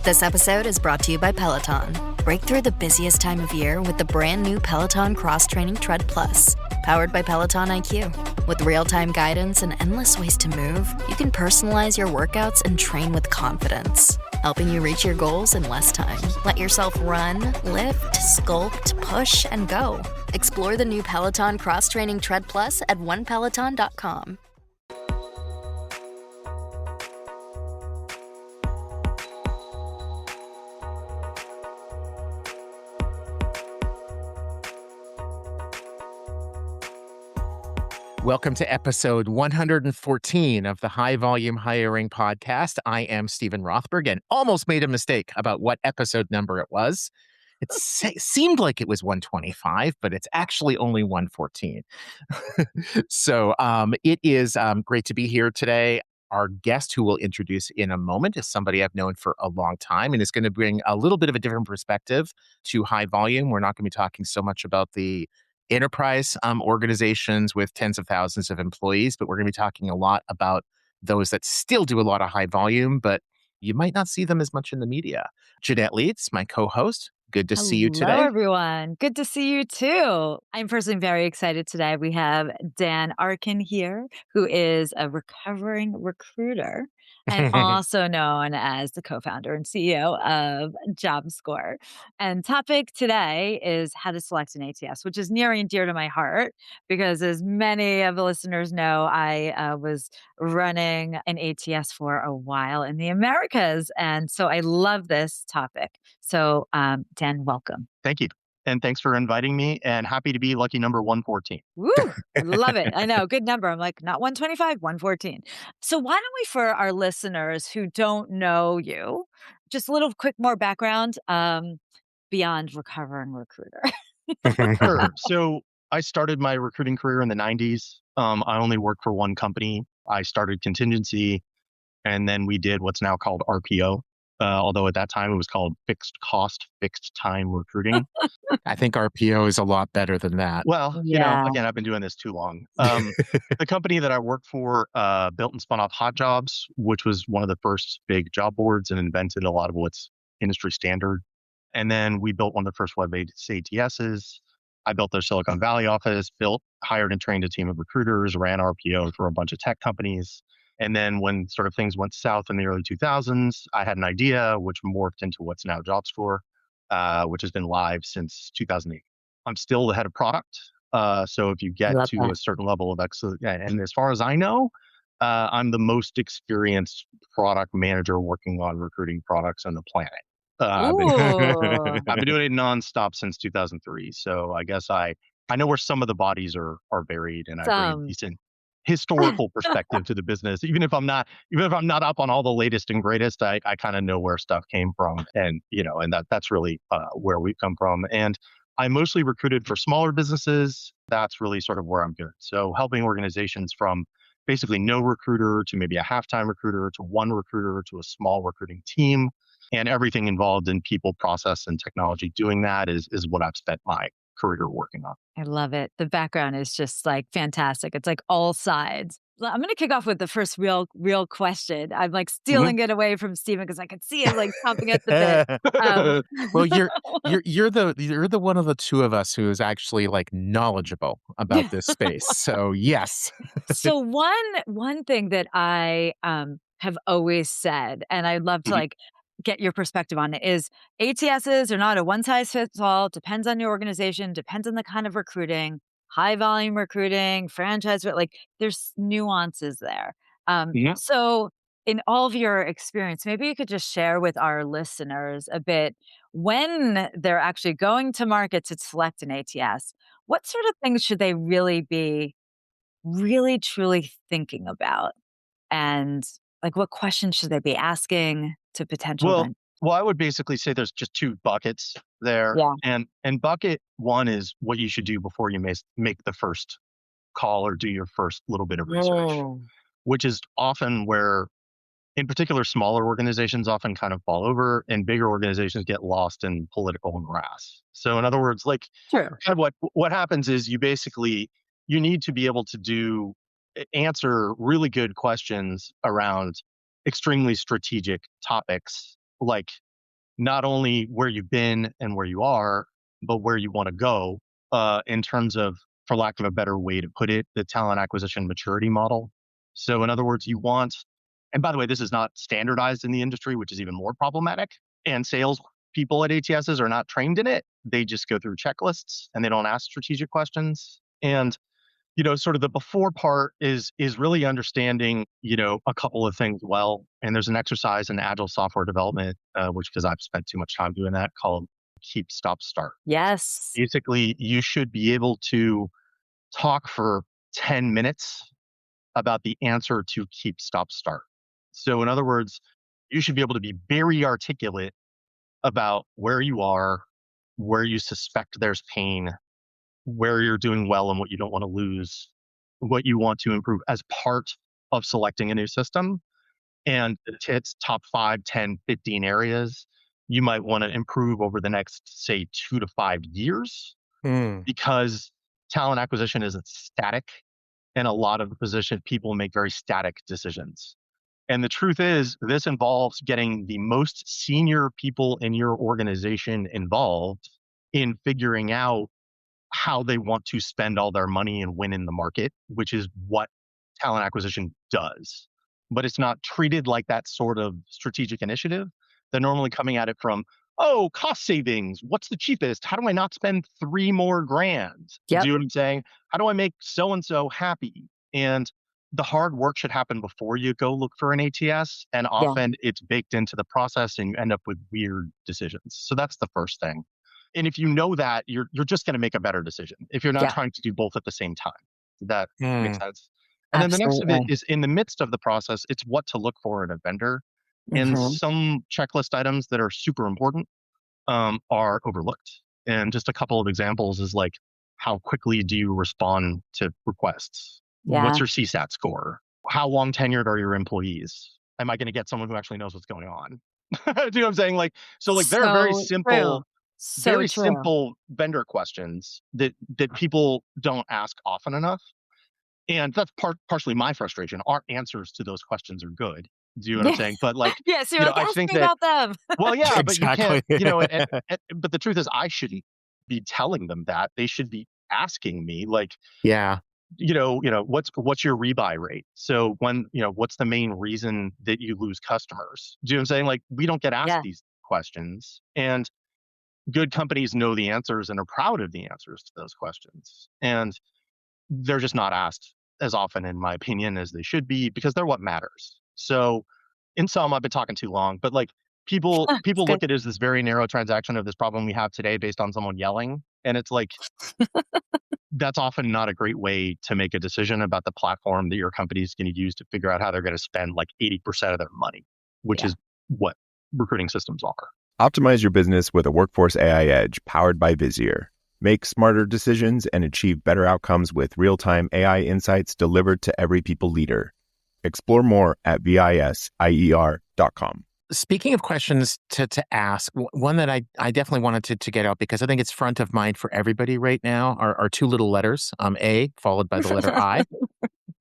This episode is brought to you by Peloton. Break through the busiest time of year with the brand new Peloton Cross Training Tread Plus, powered by Peloton IQ. With real-time guidance and endless ways to move, you can personalize your workouts and train with confidence, helping you reach your goals in less time. Let yourself run, lift, sculpt, push, and go. Explore the new Peloton Cross Training Tread Plus at onepeloton.com. Welcome to episode 114 of the High Volume Hiring Podcast. I am Stephen Rothberg and almost made a mistake about what episode number it was. It seemed like it was 125, but it's actually only 114. So it is great to be here today. Our guest, who we'll introduce in a moment, is somebody I've known for a long time and is going to bring a little bit of a different perspective to high volume. We're not going to be talking so much about the enterprise organizations with tens of thousands of employees, but we're going to be talking a lot about those that still do a lot of high volume, but you might not see them as much in the media. Jeanette Leeds, my co-host. Good to see you today. Hello, everyone. Good to see you too. I'm personally very excited today. We have Dan Arkin here, who is a recovering recruiter and also known as the co-founder and CEO of JobScore. And topic today is how to select an ATS, which is near and dear to my heart because, as many of the listeners know, I was running an ATS for a while in the Americas. And so I love this topic. So, Dan, welcome. Thank you. And thanks for inviting me, and happy to be lucky number 114. Woo! I love it. I know. Good number. I'm like, not 125, 114. So why don't we, for our listeners who don't know you, just a little quick more background beyond recovering recruiter. Sure. So I started my recruiting career in the 90s. I only worked for one company. I started contingency, and then we did what's now called RPO. Although at that time it was called fixed cost, fixed time recruiting. I think RPO is a lot better than that. Well, Yeah. again, I've been doing this too long. The company that I worked for built and spun off Hot Jobs, which was one of the first big job boards and invented a lot of what's industry standard. And then we built one of the first web-based ATSs. I built their Silicon Valley office, hired and trained a team of recruiters, ran RPO for a bunch of tech companies. And then when sort of things went south in the early 2000s, I had an idea which morphed into what's now JobScore, which has been live since 2008. I'm still the head of product. So if you get to a certain level of excellence, and as far as I know, I'm the most experienced product manager working on recruiting products on the planet. I've been doing it nonstop since 2003. So I guess I know where some of the bodies are buried, and I bring decent historical perspective to the business. Even if I'm not up on all the latest and greatest, I kind of know where stuff came from, and that's really where we've come from. And I mostly recruited for smaller businesses. That's really sort of where I'm good. So helping organizations from basically no recruiter to maybe a half-time recruiter to one recruiter to a small recruiting team, and everything involved in people, process, and technology. Doing that is what I've spent my career working on. I love it. The background is just like fantastic. It's like all sides. I'm going to kick off with the first real question. I'm like stealing it away from Stephen because I could see him like chomping at the bit. Well, you're the one of the two of us who is actually like knowledgeable about this space. So yes. So one thing that I have always said, and I'd love to like get your perspective on it, is ATSs are not a one size fits all. Depends on your organization, depends on the kind of recruiting, high volume recruiting, franchise, but like there's nuances there. So in all of your experience, maybe you could just share with our listeners a bit when they're actually going to market to select an ATS, what sort of things should they really be really truly thinking about? And like what questions should they be asking to potential Well, I would basically say there's just two buckets there. Yeah. And bucket one is what you should do before you make the first call or do your first little bit of research, which is often where, in particular, smaller organizations often kind of fall over and bigger organizations get lost in political morass. So in other words, like kind of what happens is you need to be able to answer really good questions around extremely strategic topics like not only where you've been and where you are, but where you want to go in terms of, for lack of a better way to put it, the talent acquisition maturity model. So, in other words, you want, and by the way, this is not standardized in the industry, which is even more problematic. And sales people at ATSs are not trained in it. They just go through checklists and they don't ask strategic questions. And sort of the before part is really understanding, a couple of things well. And there's an exercise in agile software development, which because I've spent too much time doing that, called keep, stop, start. Yes. Basically, you should be able to talk for 10 minutes about the answer to keep, stop, start. So in other words, you should be able to be very articulate about where you are, where you suspect there's pain, where you're doing well and what you don't want to lose, what you want to improve as part of selecting a new system. And its top 5, 10, 15 areas you might want to improve over the next, say, 2 to 5 years, because talent acquisition isn't static. And a lot of the position people make very static decisions. And the truth is, this involves getting the most senior people in your organization involved in figuring out how they want to spend all their money and win in the market, which is what talent acquisition does. But it's not treated like that sort of strategic initiative. They're normally coming at it from, oh, cost savings. What's the cheapest? How do I not spend 3 more grand? Yep. Do you know what I'm saying? How do I make so-and-so happy? And the hard work should happen before you go look for an ATS. And often it's baked into the process and you end up with weird decisions. So that's the first thing. And if you know that, you're just going to make a better decision if you're not trying to do both at the same time. That makes sense. And then the next of it is, in the midst of the process, it's what to look for in a vendor. And some checklist items that are super important are overlooked. And just a couple of examples is like, how quickly do you respond to requests? What's your CSAT score? How long tenured are your employees? Am I going to get someone who actually knows what's going on? Do you know what I'm saying? Like, so like there are very simple, simple vendor questions that people don't ask often enough. And that's partially my frustration. Our answers to those questions are good. Do you know what I'm saying? But like, so you're like, I think about them. Well, yeah, but Exactly. you can't, but the truth is I shouldn't be telling them that. They should be asking me like, what's your rebuy rate? So when, what's the main reason that you lose customers? Do you know what I'm saying? Like, we don't get asked these questions, and good companies know the answers and are proud of the answers to those questions. And they're just not asked as often, in my opinion, as they should be, because they're what matters. So in sum, I've been talking too long, but like people look at it as this very narrow transaction of this problem we have today based on someone yelling. And it's like, that's often not a great way to make a decision about the platform that your company is going to use to figure out how they're going to spend like 80% of their money, which is what recruiting systems are. Optimize your business with a Workforce AI Edge powered by Visier. Make smarter decisions and achieve better outcomes with real-time AI insights delivered to every people leader. Explore more at visier.com. Speaking of questions to ask, one that I definitely wanted to get out because I think it's front of mind for everybody right now are 2 little letters, A followed by the letter I.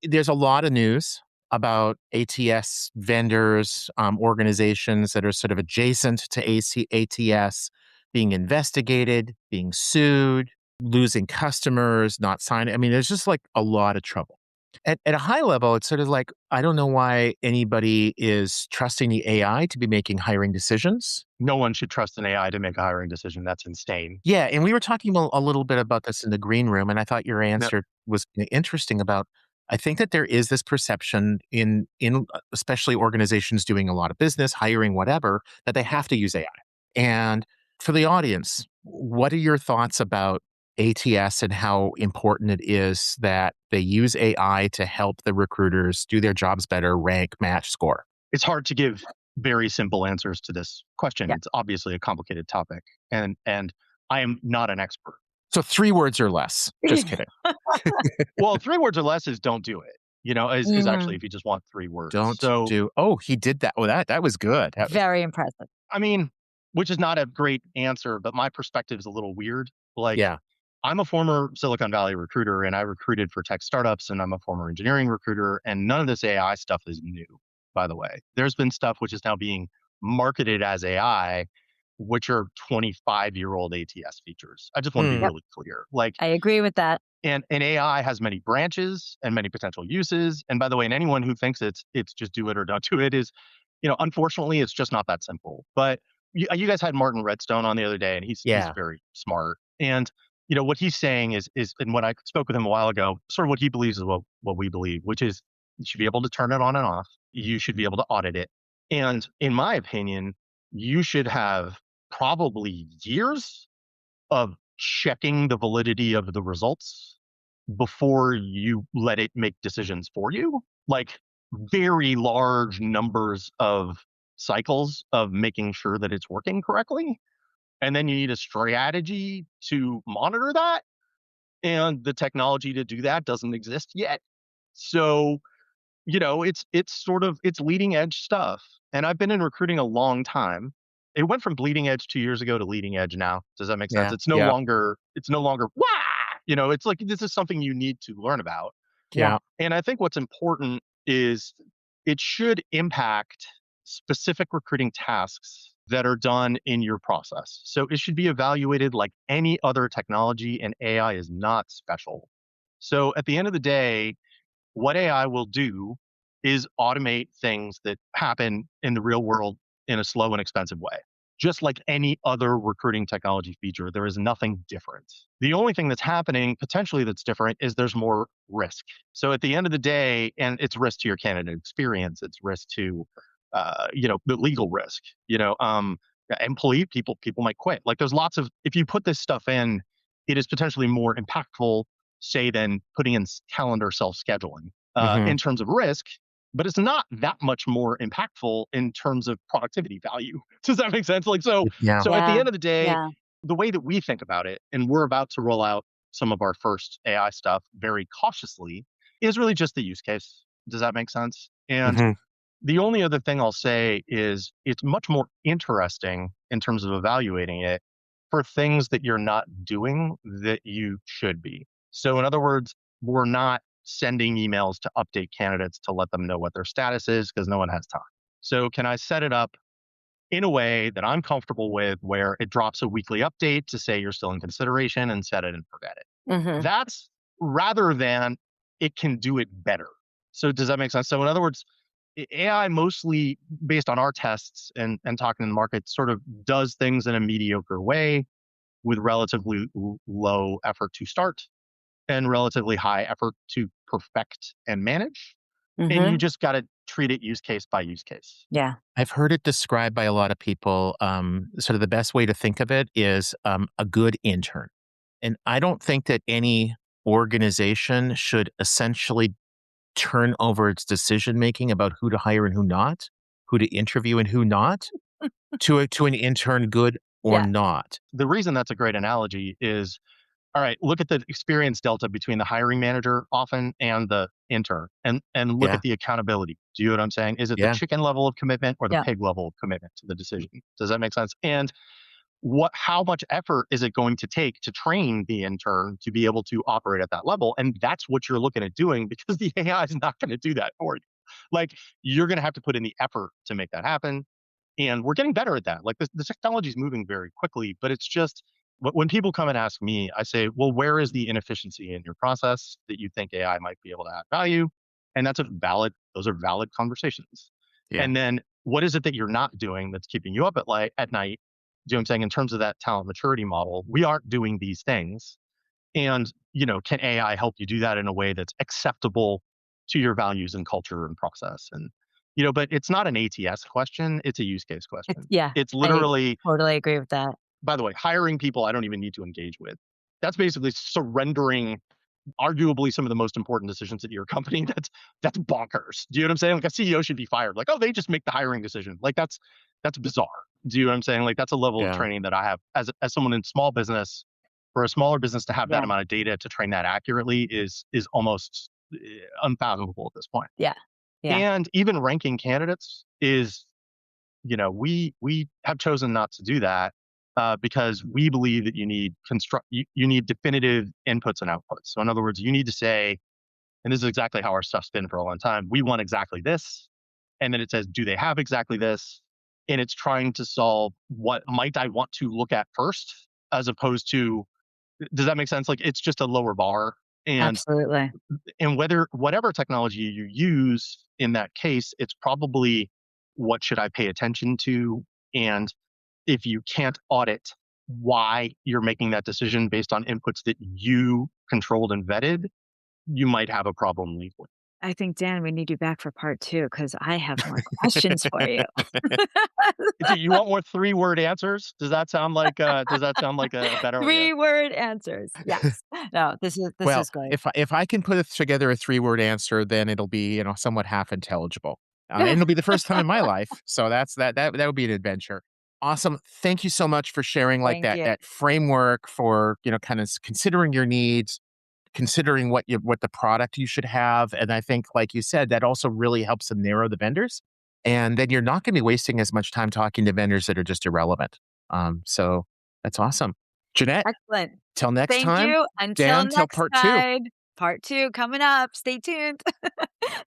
There's a lot of news about ATS vendors, organizations that are sort of adjacent to ATS being investigated, being sued, losing customers, not signing. I mean, there's just like a lot of trouble. At a high level, it's sort of like, I don't know why anybody is trusting the AI to be making hiring decisions. No one should trust an AI to make a hiring decision. That's insane. Yeah, and we were talking a little bit about this in the green room, and I thought your answer was interesting about, I think that there is this perception in especially organizations doing a lot of business, hiring, whatever, that they have to use AI. And for the audience, what are your thoughts about ATS and how important it is that they use AI to help the recruiters do their jobs better, rank, match, score? It's hard to give very simple answers to this question. It's obviously a complicated topic, and I am not an expert. So 3 words or less. Just kidding. Well, 3 words or less is don't do it. Is actually if you just want 3 words. Oh, he did that. Oh, that was good. That was very impressive. I mean, which is not a great answer, but my perspective is a little weird. Like, I'm a former Silicon Valley recruiter and I recruited for tech startups, and I'm a former engineering recruiter, and none of this AI stuff is new, by the way. There's been stuff which is now being marketed as AI which are 25-year-old ATS features. I just want to be Yep. really clear. Like, I agree with that. and AI has many branches and many potential uses. And by the way, and anyone who thinks it's just do it or don't do it is, unfortunately, it's just not that simple. But you guys had Martin Redstone on the other day, and he's Yeah. very smart. And what he's saying is, and when I spoke with him a while ago, sort of what he believes is what we believe, which is you should be able to turn it on and off. You should be able to audit it. And in my opinion, you should have probably years of checking the validity of the results before you let it make decisions for you. Like very large numbers of cycles of making sure that it's working correctly. And then you need a strategy to monitor that. And the technology to do that doesn't exist yet. So it's leading edge stuff. And I've been in recruiting a long time. It went from bleeding edge 2 years ago to leading edge now. Does that make sense? Yeah. It's no Yeah. longer, wah! It's like this is something you need to learn about. Yeah. And I think what's important is it should impact specific recruiting tasks that are done in your process. So it should be evaluated like any other technology, and AI is not special. So at the end of the day, what AI will do is automate things that happen in the real world in a slow and expensive way. Just like any other recruiting technology feature, there is nothing different. The only thing that's happening potentially that's different is there's more risk. So at the end of the day, and it's risk to your candidate experience, it's risk to, the legal risk. Employee people might quit. Like there's lots of if you put this stuff in, it is potentially more impactful, say, than putting in calendar self-scheduling Mhm. in terms of risk, but it's not that much more impactful in terms of productivity value. Does that make sense? Like, so Yeah. at the Yeah. end of the day, Yeah. the way that we think about it, and we're about to roll out some of our first AI stuff very cautiously, is really just the use case. Does that make sense? And Mhm. the only other thing I'll say is it's much more interesting in terms of evaluating it for things that you're not doing that you should be. So, in other words, we're not sending emails to update candidates to let them know what their status is because no one has time. So, can I set it up in a way that I'm comfortable with where it drops a weekly update to say you're still in consideration and set it and forget it? Mhm. That's rather than it can do it better. So, does that make sense? So, in other words, AI mostly based on our tests and talking in the market sort of does things in a mediocre way with relatively low effort to start and relatively high effort to perfect and manage. And you Mhm. just got to treat it use case by use case. Yeah. I've heard it described by a lot of people. Sort of the best way to think of it is a good intern. And I don't think that any organization should essentially turn over its decision making about who to hire and who not, who to interview and who not, to an intern, good or Yeah. not. The reason that's a great analogy is all right, look at the experience delta between the hiring manager often and the intern and look Yeah. at the accountability. Do you know what I'm saying? Is it the Yeah. chicken level of commitment or the Yeah. pig level of commitment to the decision? Does that make sense? And how much effort is it going to take to train the intern to be able to operate at that level? And that's what you're looking at doing because the AI is not going to do that for you. Like you're going to have to put in the effort to make that happen. And we're getting better at that. Like the technology is moving very quickly, but it's just when people come and ask me, I say, well, where is the inefficiency in your process that you think AI might be able to add value? And those are valid conversations. Yeah. And then what is it that you're not doing that's keeping you up at night? Do you know what I'm saying? In terms of that talent maturity model, we aren't doing these things. And, can AI help you do that in a way that's acceptable to your values and culture and process? And, but it's not an ATS question. It's a use case question. Yeah. It's I literally, totally agree with that. by the way, hiring people I don't even need to engage with. That's basically surrendering arguably some of the most important decisions at your company. That's bonkers. Do you know what I'm saying? Like a CEO should be fired. Like, oh, they just make the hiring decision. Like that's bizarre. Do you know what I'm saying? Like that's a level of Yeah. training that I have as someone in small business. For a smaller business to have that Yeah. amount of data to train that accurately is almost unfathomable at this point. Yeah. Yeah. And even ranking candidates is, we have chosen not to do that because we believe that you need you need definitive inputs and outputs. So in other words, you need to say, and this is exactly how our stuff's been for a long time. We want exactly this, and then it says, do they have exactly this? and it's trying to solve what might I want to look at first, as opposed to, does that make sense? Like, it's just a lower bar. And Absolutely. whatever technology you use in that case, it's probably what should I pay attention to? And if you can't audit why you're making that decision based on inputs that you controlled and vetted, you might have a problem legally. I think, Dan, we need you back for part 2 because I have more questions for you. Do you want more 3-word answers? Does that sound like a better idea? 3-word answers. Yes. No, this Well, is great. if I can put together a 3-word answer, then it'll be, somewhat half intelligible. And it'll be the first time in my life, so that would be an adventure. Awesome. Thank you so much for sharing, like, Thank you. that framework for, kind of considering your needs, considering what the product you should have, and I think, like you said, that also really helps to narrow the vendors, and then you're not gonna be wasting as much time talking to vendors that are just irrelevant. So that's awesome. Jeanette, Excellent. till next Thank time. you. Until Dan, till next part 2. time. Part 2 coming up. Stay tuned.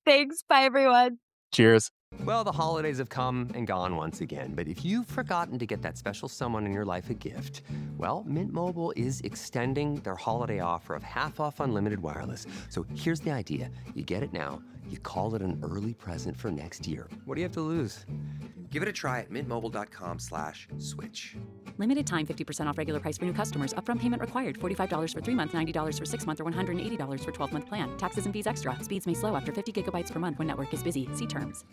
Thanks. Bye, everyone. Cheers. Well, the holidays have come and gone once again, but if you've forgotten to get that special someone in your life a gift, well, Mint Mobile is extending their holiday offer of half off unlimited wireless. So here's the idea. You get it now, you call it an early present for next year. What do you have to lose? Give it a try at mintmobile.com/switch. Limited time 50% off regular price for new customers. Upfront payment required. $45 for 3 months, $90 for 6 months, or $180 for 12-month plan. Taxes and fees extra. Speeds may slow after 50 gigabytes per month when network is busy. See terms.